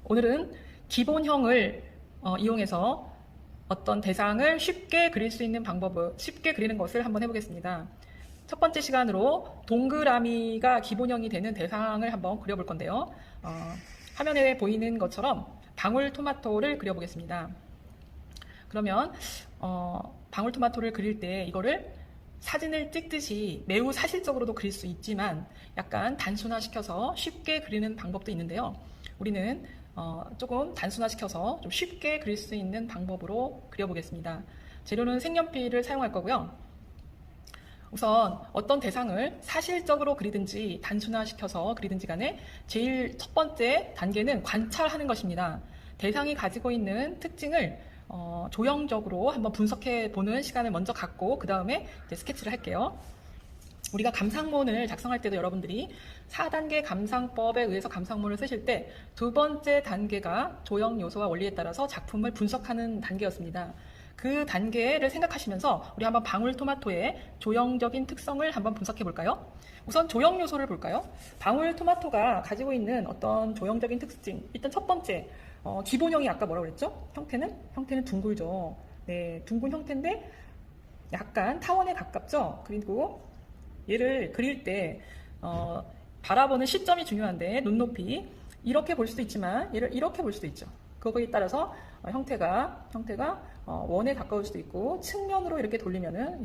오늘은 기본형을 이용해서 어떤 대상을 쉽게 그릴 수 있는 방법을, 쉽게 그리는 것을 한번 해보겠습니다. 첫 번째 시간으로 동그라미가 기본형이 되는 대상을 한번 그려볼 건데요. 화면에 보이는 것처럼 방울토마토를 그려보겠습니다. 그러면 방울토마토를 그릴 때 이거를 사진을 찍듯이 매우 사실적으로도 그릴 수 있지만 약간 단순화시켜서 쉽게 그리는 방법도 있는데요. 우리는 조금 단순화시켜서 좀 쉽게 그릴 수 있는 방법으로 그려보겠습니다. 재료는 색연필을 사용할 거고요. 우선 어떤 대상을 사실적으로 그리든지 단순화시켜서 그리든지 간에 제일 첫 번째 단계는 관찰하는 것입니다. 대상이 가지고 있는 특징을 조형적으로 한번 분석해 보는 시간을 먼저 갖고 그 다음에 스케치를 할게요. 우리가 감상문을 작성할 때도 여러분들이 4단계 감상법에 의해서 감상문을 쓰실 때 두 번째 단계가 조형 요소와 원리에 따라서 작품을 분석하는 단계였습니다. 그 단계를 생각하시면서 우리 한번 방울토마토의 조형적인 특성을 한번 분석해 볼까요? 우선 조형 요소를 볼까요? 방울토마토가 가지고 있는 어떤 조형적인 특징, 일단 첫 번째 기본형이 아까 뭐라고 그랬죠? 형태는 둥글죠. 네, 둥근 형태인데 약간 타원에 가깝죠. 그리고 얘를 그릴 때 바라보는 시점이 중요한데 눈높이 이렇게 볼 수도 있지만 얘를 이렇게 볼 수도 있죠. 그거에 따라서 형태가 원에 가까울 수도 있고 측면으로 이렇게 돌리면은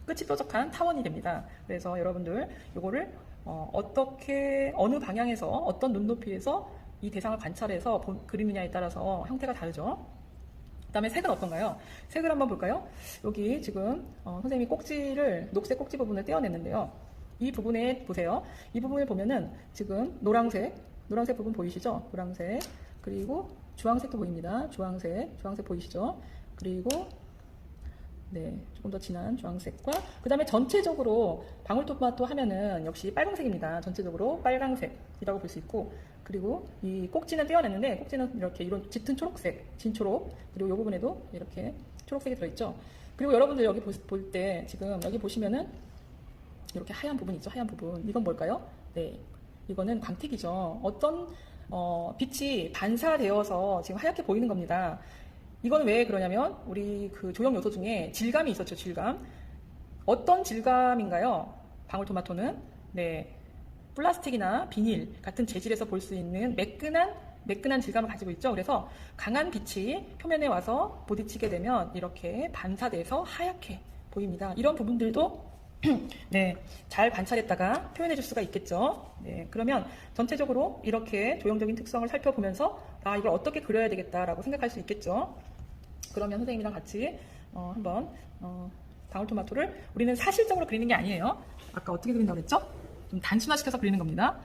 끝이 뾰족한 타원이 됩니다. 그래서 여러분들 이거를 어떻게 어느 방향에서 어떤 눈높이에서 이 대상을 관찰해서 그리느냐에 따라서 형태가 다르죠. 그 다음에 색은 어떤가요? 색을 한번 볼까요? 여기 지금 선생님이 꼭지를 녹색 꼭지 부분을 떼어냈는데요. 이 부분에 보세요. 이 부분을 보면은 지금 노란색 부분 보이시죠? 노란색 그리고 주황색도 보입니다. 주황색 보이시죠? 그리고 조금 더 진한 주황색과 그 다음에 전체적으로 방울토마토 하면은 역시 빨강색입니다. 전체적으로 빨강색이라고 볼 수 있고 그리고 이 꼭지는 떼어냈는데 꼭지는 이렇게 이런 짙은 초록색, 진초록 그리고 이 부분에도 이렇게 초록색이 들어있죠. 그리고 여러분들 여기 볼 때 지금 여기 보시면은 이렇게 하얀 부분 있죠. 하얀 부분 이건 뭘까요? 네, 이거는 광택이죠. 어떤 빛이 반사되어서 지금 하얗게 보이는 겁니다. 이건 왜 그러냐면 우리 그 조형 요소 중에 질감이 있었죠. 질감. 어떤 질감인가요? 방울토마토는 플라스틱이나 비닐 같은 재질에서 볼 수 있는 매끈한 질감을 가지고 있죠. 그래서 강한 빛이 표면에 와서 부딪히게 되면 이렇게 반사돼서 하얗게 보입니다. 이런 부분들도 잘 관찰했다가 표현해 줄 수가 있겠죠. 그러면 전체적으로 이렇게 조형적인 특성을 살펴보면서 이걸 어떻게 그려야 되겠다라고 생각할 수 있겠죠. 그러면 선생님이랑 같이 한번 방울토마토를 우리는 사실적으로 그리는 게 아니에요. 아까 어떻게 그린다고 그랬죠? 좀 단순화시켜서 그리는 겁니다.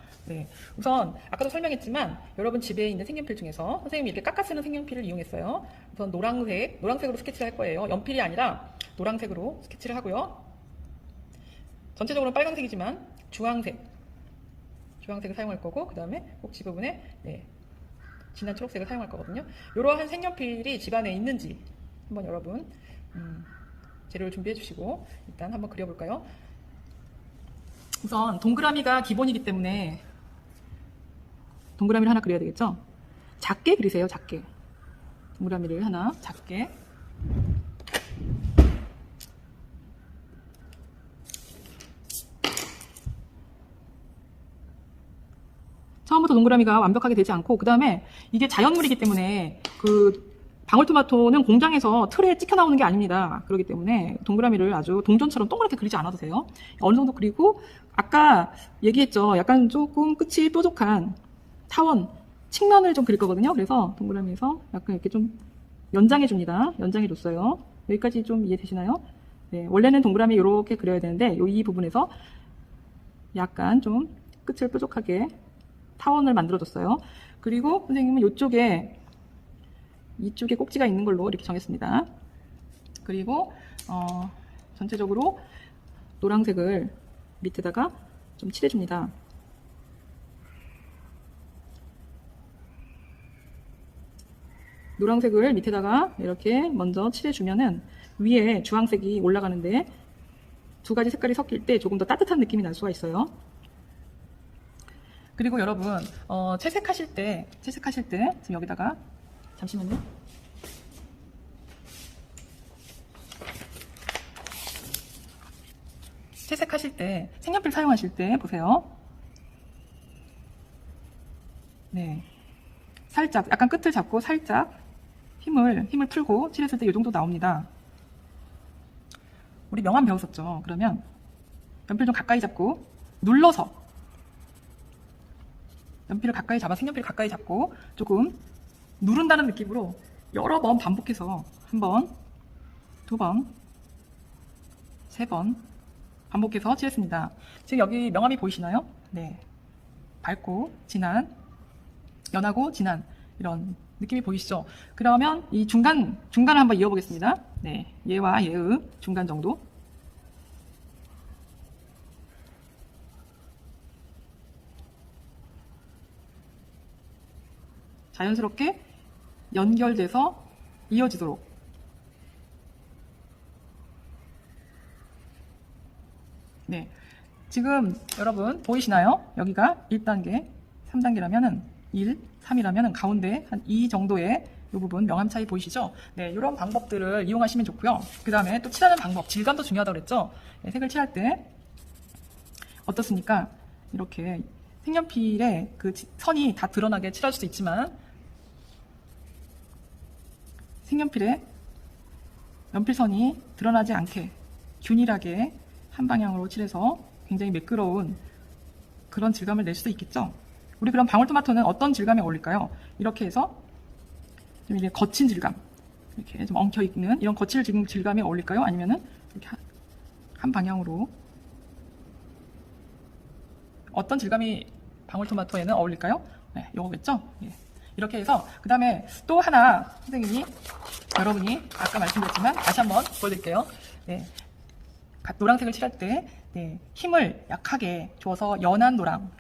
우선 아까도 설명했지만 여러분 집에 있는 색연필 중에서 선생님이 이렇게 깎아 쓰는 색연필을 이용했어요. 우선 노란색으로 스케치를 할 거예요. 연필이 아니라 노란색으로 스케치를 하고요. 전체적으로는 빨간색이지만 주황색을 사용할 거고 그 다음에 꼭지 부분에 진한 초록색을 사용할 거거든요. 이러한 색연필이 집안에 있는지 한번 여러분 재료를 준비해 주시고 일단 한번 그려볼까요? 우선 동그라미가 기본이기 때문에 동그라미를 하나 그려야 되겠죠? 작게 그리세요. 작게. 동그라미를 하나 작게. 처음부터 동그라미가 완벽하게 되지 않고 그 다음에 이게 자연물이기 때문에 그 방울토마토는 공장에서 틀에 찍혀 나오는 게 아닙니다. 그렇기 때문에 동그라미를 아주 동전처럼 동그랗게 그리지 않아도 돼요. 어느 정도 그리고 아까 얘기했죠. 약간 조금 끝이 뾰족한 타원 측면을 좀 그릴 거거든요. 그래서 동그라미에서 약간 이렇게 좀 연장해 줍니다. 연장해 줬어요. 여기까지 좀 이해되시나요? 원래는 동그라미 이렇게 그려야 되는데 이 부분에서 약간 좀 끝을 뾰족하게 타원을 만들어줬어요. 그리고 선생님은 이쪽에 꼭지가 있는 걸로 이렇게 정했습니다. 그리고 전체적으로 노란색을 밑에다가 좀 칠해줍니다. 노란색을 밑에다가 이렇게 먼저 칠해주면은 위에 주황색이 올라가는데 두 가지 색깔이 섞일 때 조금 더 따뜻한 느낌이 날 수가 있어요. 그리고 여러분 채색하실 때 지금 여기다가 잠시만요. 채색하실 때 색연필 사용하실 때 보세요. 네, 살짝 약간 끝을 잡고 살짝 힘을 풀고 칠했을 때 이 정도 나옵니다. 우리 명암 배웠었죠. 그러면 연필 좀 가까이 잡고 눌러서 연필을 가까이 잡아 색연필을 가까이 잡고 조금 누른다는 느낌으로 여러 번 반복해서 한 번, 두 번, 세 번 반복해서 칠했습니다. 지금 여기 명암이 보이시나요? 네, 밝고 진한, 연하고 진한 이런 느낌이 보이시죠? 그러면 이 중간을 한번 이어보겠습니다. 네, 얘와 얘의 중간 정도. 자연스럽게 연결돼서 이어지도록. 네, 지금 여러분 보이시나요? 여기가 1단계, 3단계라면은 1, 3이라면 가운데 한 2 정도의 이 부분 명암 차이 보이시죠? 네, 이런 방법들을 이용하시면 좋고요. 그 다음에 또 칠하는 방법, 질감도 중요하다고 그랬죠? 네, 색을 칠할 때 어떻습니까? 이렇게 색연필에 그 선이 다 드러나게 칠할 수도 있지만 색연필에 연필선이 드러나지 않게 균일하게 한 방향으로 칠해서 굉장히 매끄러운 그런 질감을 낼 수도 있겠죠. 우리 그럼 방울토마토는 어떤 질감에 어울릴까요? 이렇게 해서 좀 이제 거친 질감, 이렇게 좀 엉켜 있는 이런 거칠 질감에 어울릴까요? 아니면은 이렇게 한 방향으로 어떤 질감이 방울토마토에는 어울릴까요? 네, 요거겠죠? 예. 이렇게 해서 그 다음에 또 하나 선생님이 여러분이 아까 말씀드렸지만 다시 한번 보여드릴게요. 네, 노란색을 칠할 때 네, 힘을 약하게 줘서 연한 노랑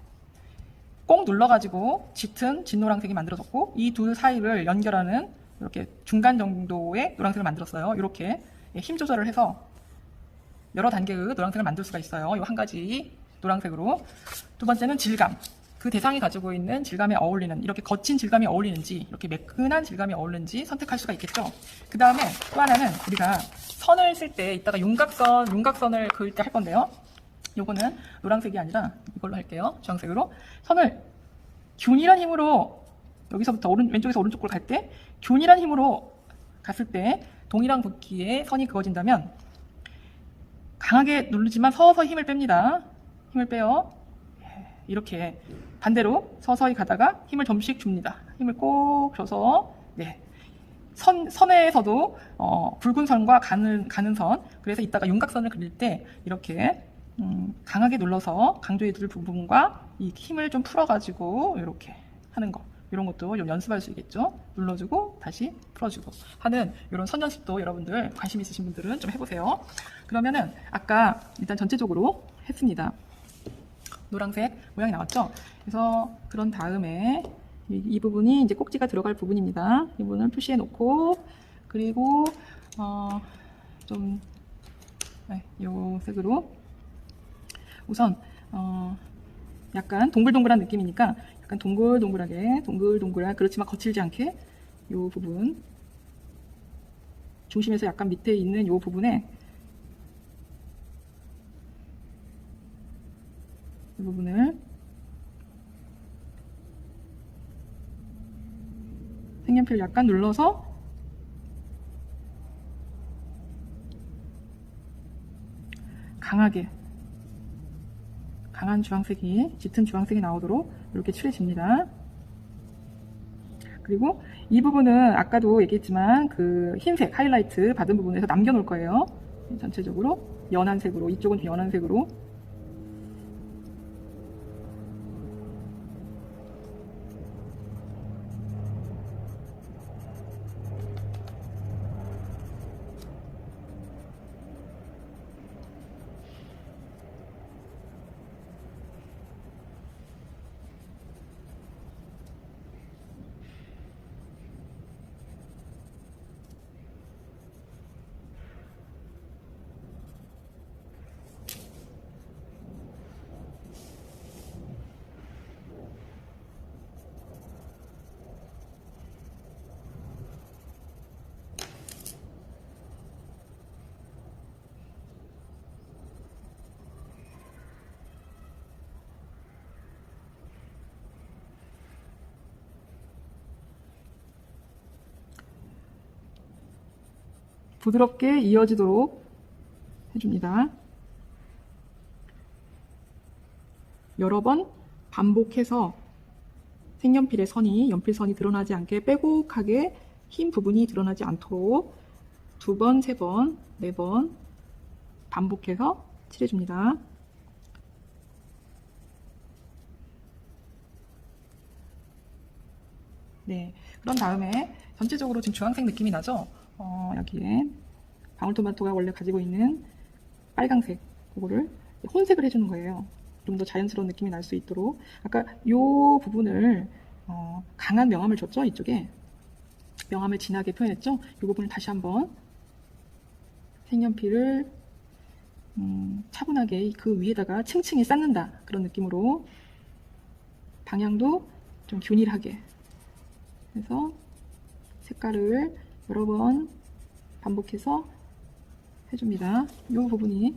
꼭 눌러가지고 짙은 진노란색이 만들어졌고 이 두 사이를 연결하는 이렇게 중간 정도의 노란색을 만들었어요. 이렇게 힘 조절을 해서 여러 단계의 노란색을 만들 수가 있어요. 이 한 가지 노란색으로. 두 번째는 질감. 그 대상이 가지고 있는 질감에 어울리는 이렇게 거친 질감이 어울리는지 이렇게 매끈한 질감이 어울리는지 선택할 수가 있겠죠. 그 다음에 또 하나는 우리가 선을 쓸 때 이따가 윤곽선을 그을 때 할 건데요. 요거는 노란색이 아니라 이걸로 할게요. 주황색으로. 선을 균일한 힘으로 여기서부터 왼쪽에서 오른쪽으로 갈 때 균일한 힘으로 갔을 때 동일한 굵기의 선이 그어진다면 강하게 누르지만 서서히 힘을 뺍니다. 힘을 빼요. 이렇게 반대로 서서히 가다가 힘을 좀씩 줍니다. 힘을 꼭 줘서 네. 선에서도 굵은 선과 가는 선. 그래서 이따가 윤곽선을 그릴 때 이렇게 강하게 눌러서 강조해 줄 부분과 이 힘을 좀 풀어가지고 이렇게 하는 거. 이런 것도 좀 연습할 수 있겠죠. 눌러주고 다시 풀어주고 하는 이런 선 연습도 여러분들 관심 있으신 분들은 좀 해보세요. 그러면은 아까 일단 전체적으로 했습니다. 노란색 모양이 나왔죠. 그래서 그런 다음에 이 부분이 이제 꼭지가 들어갈 부분입니다. 이 부분을 표시해 놓고 그리고 좀 요 색으로 우선 약간 동글동글한 느낌이니까 약간 동글동글하게 그렇지만 거칠지 않게 요 부분 중심에서 약간 밑에 있는 요 부분에 이 부분을 색연필 약간 눌러서 강한 주황색이 짙은 주황색이 나오도록 이렇게 칠해줍니다. 그리고 이 부분은 아까도 얘기했지만 그 흰색 하이라이트 받은 부분에서 남겨놓을 거예요. 전체적으로 연한 색으로, 이쪽은 연한 색으로. 부드럽게 이어지도록 해줍니다. 여러 번 반복해서 색연필의 선이, 연필선이 드러나지 않게 빼곡하게 흰 부분이 드러나지 않도록 2번, 3번, 4번 반복해서 칠해줍니다. 네, 그런 다음에 전체적으로 지금 주황색 느낌이 나죠? 여기에 방울토마토가 원래 가지고 있는 빨강색, 그거를 혼색을 해주는 거예요. 좀 더 자연스러운 느낌이 날 수 있도록. 아까 이 부분을 강한 명암을 줬죠? 이쪽에 명암을 진하게 표현했죠? 이 부분을 다시 한번 색연필을 차분하게 그 위에다가 층층이 쌓는다, 그런 느낌으로 방향도 좀 균일하게 해서 색깔을 여러 번 반복해서 해줍니다. 이 부분이.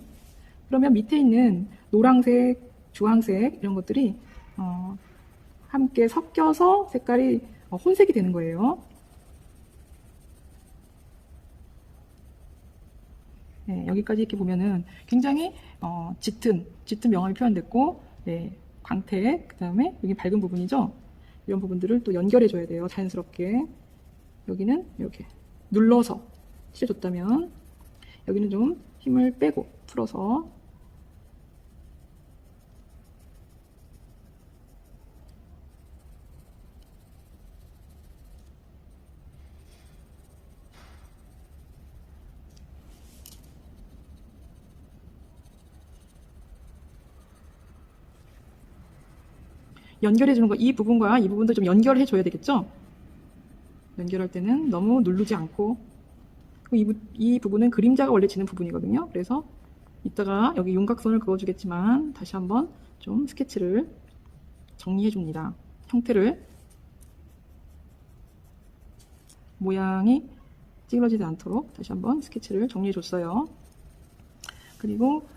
그러면 밑에 있는 노란색, 주황색 이런 것들이 함께 섞여서 색깔이 혼색이 되는 거예요. 네, 여기까지 이렇게 보면은 굉장히 짙은 명암이 표현됐고, 네, 광택, 그 다음에 여기 밝은 부분이죠. 이런 부분들을 또 연결해 줘야 돼요. 자연스럽게. 여기는 이렇게 눌러서 칠해줬다면, 여기는 좀 힘을 빼고 풀어서 연결해 주는 거, 이 부분과 이 부분도 좀 연결해 줘야 되겠죠? 연결할 때는 너무 누르지 않고. 이 부분은 그림자가 원래 지는 부분이거든요. 그래서 이따가 여기 윤곽선을 그어주겠지만 다시 한번 좀 스케치를 정리해 줍니다. 형태를, 모양이 찌그러지지 않도록 다시 한번 스케치를 정리해 줬어요. 그리고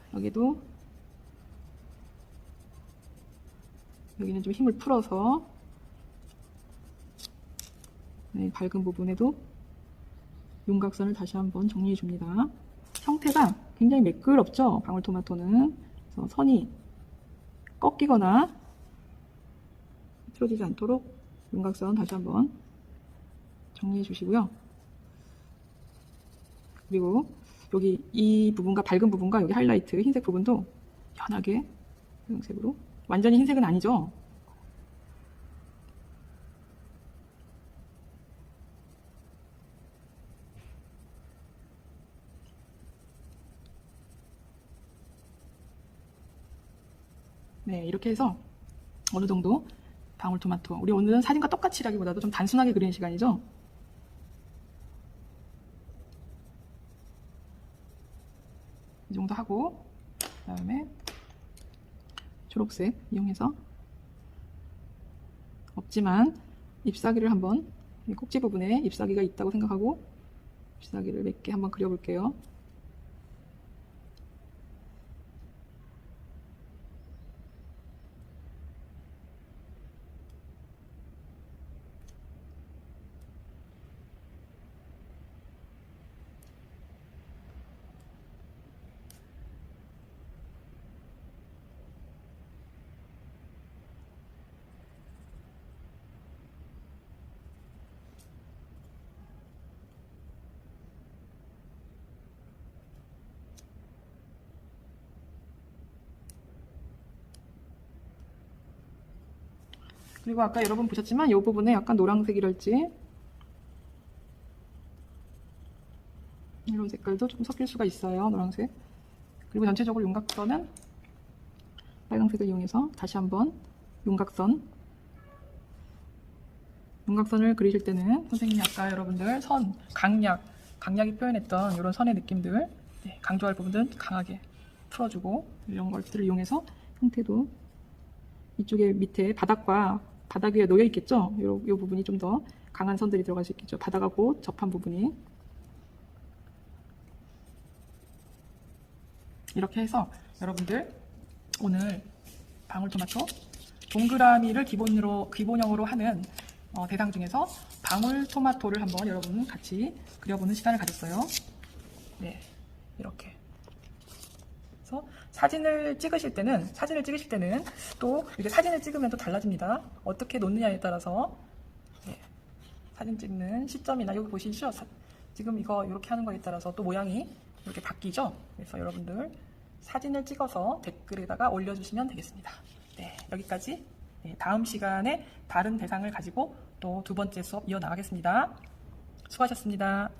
여기는 좀 힘을 풀어서, 네, 밝은 부분에도 윤곽선을 다시 한번 정리해 줍니다. 형태가 굉장히 매끄럽죠? 방울토마토는. 그래서 선이 꺾이거나 틀어지지 않도록 윤곽선 다시 한번 정리해 주시고요. 그리고 여기 이 부분과 밝은 부분과 여기 하이라이트 흰색 부분도 연하게 형색으로, 완전히 흰색은 아니죠? 네, 이렇게 해서 어느 정도 방울토마토, 우리 오늘은 사진과 똑같이라기보다도 좀 단순하게 그리는 시간이죠? 이 정도 하고, 그 다음에 초록색 이용해서 없지만 잎사귀를 한번, 꼭지 부분에 잎사귀가 있다고 생각하고 잎사귀를 몇 개 한번 그려볼게요. 그리고 아까 여러분 보셨지만 이 부분에 약간 노란색이랄지 이런 색깔도 좀 섞일 수가 있어요. 노란색. 그리고 전체적으로 윤곽선은 빨간색을 이용해서 다시 한번 윤곽선을 그리실 때는 선생님이 아까 여러분들 선, 강약이 표현했던 이런 선의 느낌들, 네, 강조할 부분들은 강하게 풀어주고, 이런 것들을 이용해서 형태도 이쪽에 밑에 바닥 위에 놓여 있겠죠? 이 부분이 좀 더 강한 선들이 들어갈 수 있겠죠. 바닥하고 접한 부분이. 이렇게 해서 여러분들 오늘 방울토마토 동그라미를 기본형으로 하는 대상 중에서 방울토마토를 한번 여러분 같이 그려보는 시간을 가졌어요. 네, 이렇게. 그래서 사진을 찍으실 때는 또 이렇게 사진을 찍으면 또 달라집니다. 어떻게 놓느냐에 따라서 네, 사진 찍는 시점이나 여기 보시죠. 지금 이거 이렇게 하는 거에 따라서 또 모양이 이렇게 바뀌죠. 그래서 여러분들 사진을 찍어서 댓글에다가 올려주시면 되겠습니다. 네, 여기까지. 네, 다음 시간에 다른 대상을 가지고 또 두 번째 수업 이어나가겠습니다. 수고하셨습니다.